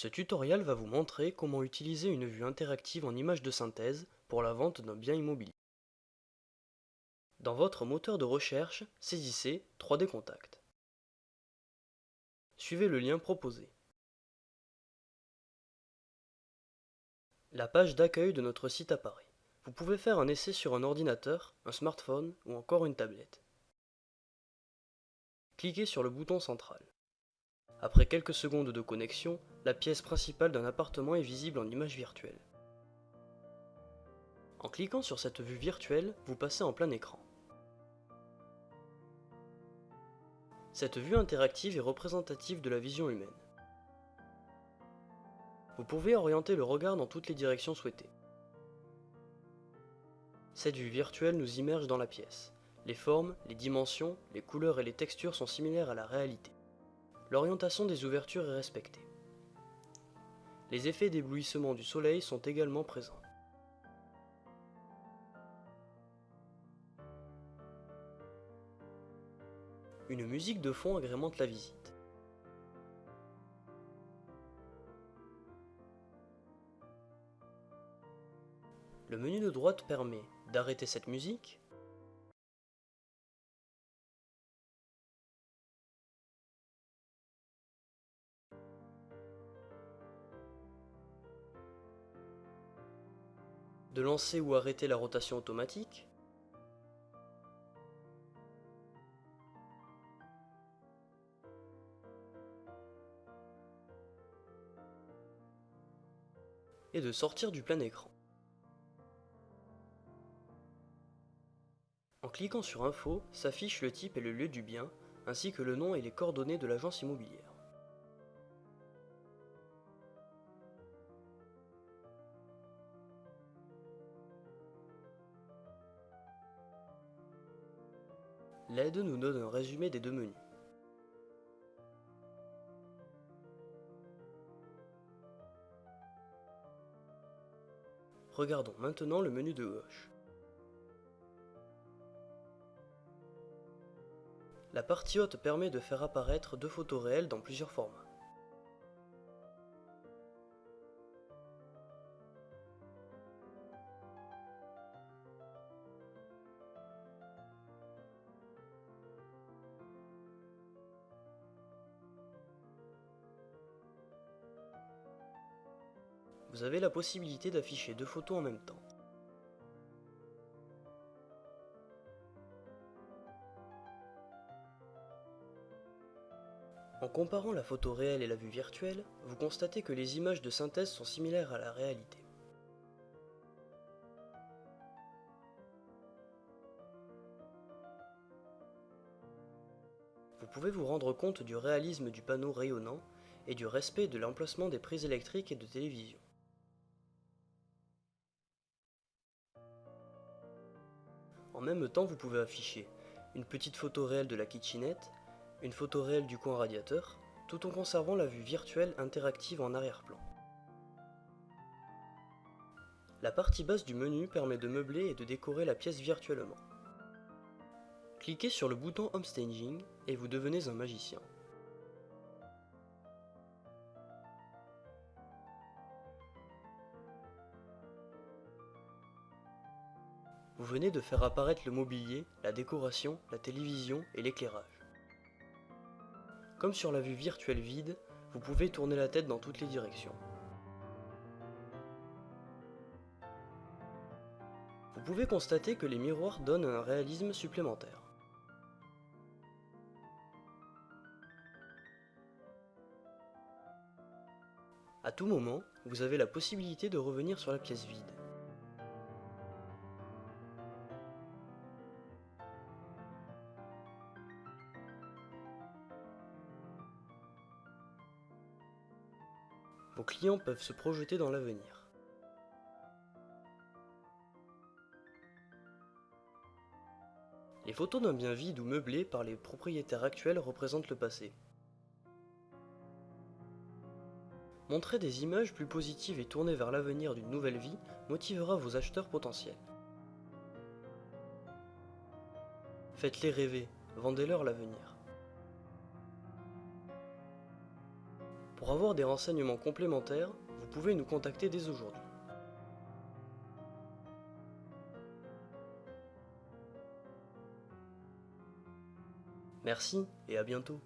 Ce tutoriel va vous montrer comment utiliser une vue interactive en image de synthèse pour la vente d'un bien immobilier. Dans votre moteur de recherche, saisissez 3D Contact. Suivez le lien proposé. La page d'accueil de notre site apparaît. Vous pouvez faire un essai sur un ordinateur, un smartphone ou encore une tablette. Cliquez sur le bouton central. Après quelques secondes de connexion, la pièce principale d'un appartement est visible en image virtuelle. En cliquant sur cette vue virtuelle, vous passez en plein écran. Cette vue interactive est représentative de la vision humaine. Vous pouvez orienter le regard dans toutes les directions souhaitées. Cette vue virtuelle nous immerge dans la pièce. Les formes, les dimensions, les couleurs et les textures sont similaires à la réalité. L'orientation des ouvertures est respectée. Les effets d'éblouissement du soleil sont également présents. Une musique de fond agrémente la visite. Le menu de droite permet d'arrêter cette musique, de lancer ou arrêter la rotation automatique, et de sortir du plein écran. En cliquant sur Info, s'affiche le type et le lieu du bien, ainsi que le nom et les coordonnées de l'agence immobilière. L'aide nous donne un résumé des deux menus. Regardons maintenant le menu de gauche. La partie haute permet de faire apparaître deux photos réelles dans plusieurs formats. Vous avez la possibilité d'afficher deux photos en même temps. En comparant la photo réelle et la vue virtuelle, vous constatez que les images de synthèse sont similaires à la réalité. Vous pouvez vous rendre compte du réalisme du panneau rayonnant et du respect de l'emplacement des prises électriques et de télévision. En même temps, vous pouvez afficher une petite photo réelle de la kitchenette, une photo réelle du coin radiateur, tout en conservant la vue virtuelle interactive en arrière-plan. La partie basse du menu permet de meubler et de décorer la pièce virtuellement. Cliquez sur le bouton Home Staging et vous devenez un magicien. Vous venez de faire apparaître le mobilier, la décoration, la télévision et l'éclairage. Comme sur la vue virtuelle vide, vous pouvez tourner la tête dans toutes les directions. Vous pouvez constater que les miroirs donnent un réalisme supplémentaire. À tout moment, vous avez la possibilité de revenir sur la pièce vide. Vos clients peuvent se projeter dans l'avenir. Les photos d'un bien vide ou meublé par les propriétaires actuels représentent le passé. Montrer des images plus positives et tournées vers l'avenir d'une nouvelle vie motivera vos acheteurs potentiels. Faites-les rêver, vendez-leur l'avenir. Pour avoir des renseignements complémentaires, vous pouvez nous contacter dès aujourd'hui. Merci et à bientôt.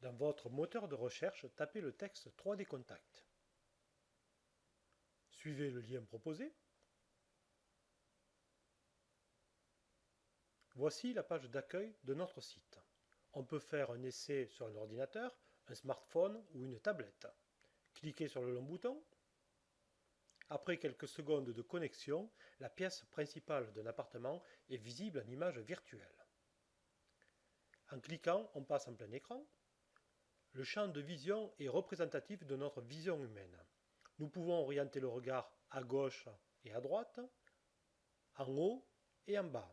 Dans votre moteur de recherche, tapez le texte 3D Contact. Suivez le lien proposé. Voici la page d'accueil de notre site. On peut faire un essai sur un ordinateur, un smartphone ou une tablette. Cliquez sur le long bouton. Après quelques secondes de connexion, la pièce principale d'un appartement est visible en image virtuelle. En cliquant, on passe en plein écran. Le champ de vision est représentatif de notre vision humaine. Nous pouvons orienter le regard à gauche et à droite, en haut et en bas.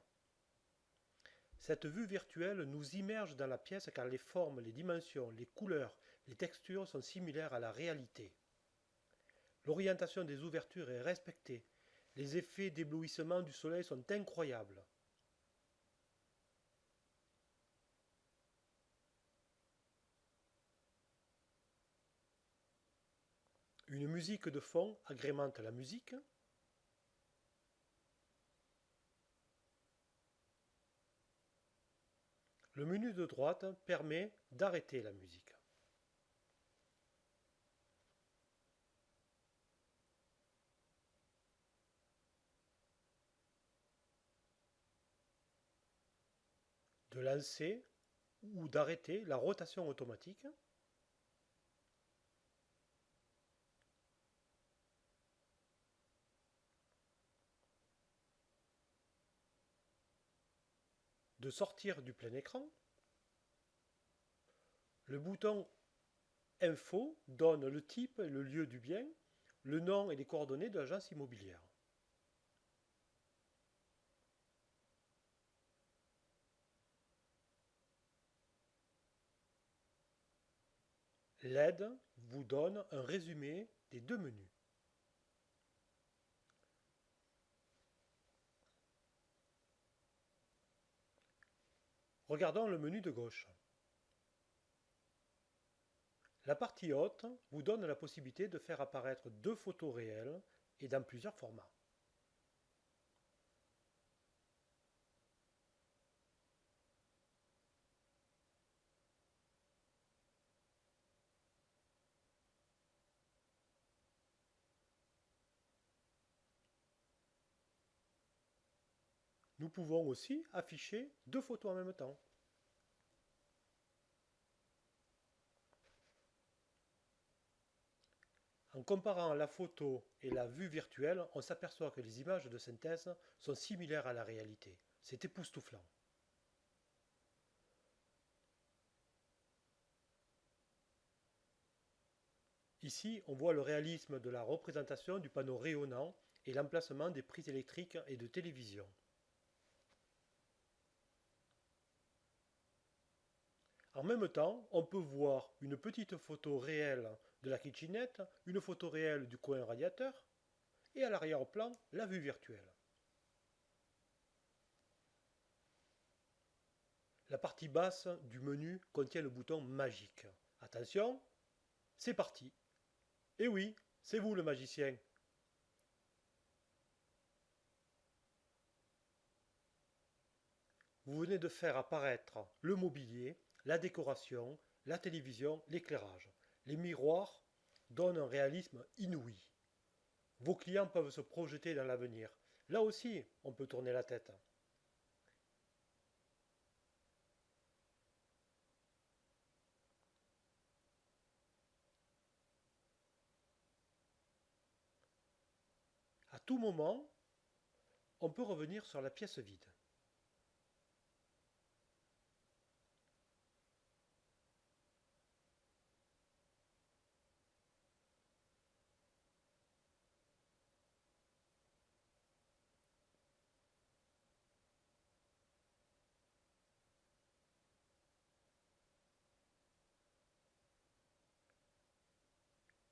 Cette vue virtuelle nous immerge dans la pièce car les formes, les dimensions, les couleurs, les textures sont similaires à la réalité. L'orientation des ouvertures est respectée. Les effets d'éblouissement du soleil sont incroyables. Une musique de fond agrémente la musique. Le menu de droite permet d'arrêter la musique. De lancer ou d'arrêter la rotation automatique. De sortir du plein écran. Le bouton Info donne le type et le lieu du bien, le nom et les coordonnées de l'agence immobilière. L'aide vous donne un résumé des deux menus. Regardons le menu de gauche. La partie haute vous donne la possibilité de faire apparaître deux photos réelles et dans plusieurs formats. Nous pouvons aussi afficher deux photos en même temps. En comparant la photo et la vue virtuelle, on s'aperçoit que les images de synthèse sont similaires à la réalité. C'est époustouflant. Ici, on voit le réalisme de la représentation du panneau rayonnant et l'emplacement des prises électriques et de télévision. En même temps, on peut voir une petite photo réelle de la kitchenette, une photo réelle du coin radiateur, et à l'arrière-plan, la vue virtuelle. La partie basse du menu contient le bouton magique. Attention, c'est parti. Et oui, c'est vous le magicien. Vous venez de faire apparaître le mobilier, la décoration, la télévision, l'éclairage. Les miroirs donnent un réalisme inouï. Vos clients peuvent se projeter dans l'avenir. Là aussi, on peut tourner la tête. À tout moment, on peut revenir sur la pièce vide.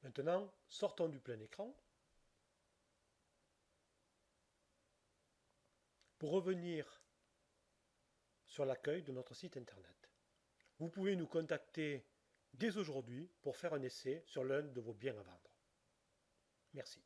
Maintenant, sortons du plein écran pour revenir sur l'accueil de notre site internet. Vous pouvez nous contacter dès aujourd'hui pour faire un essai sur l'un de vos biens à vendre. Merci.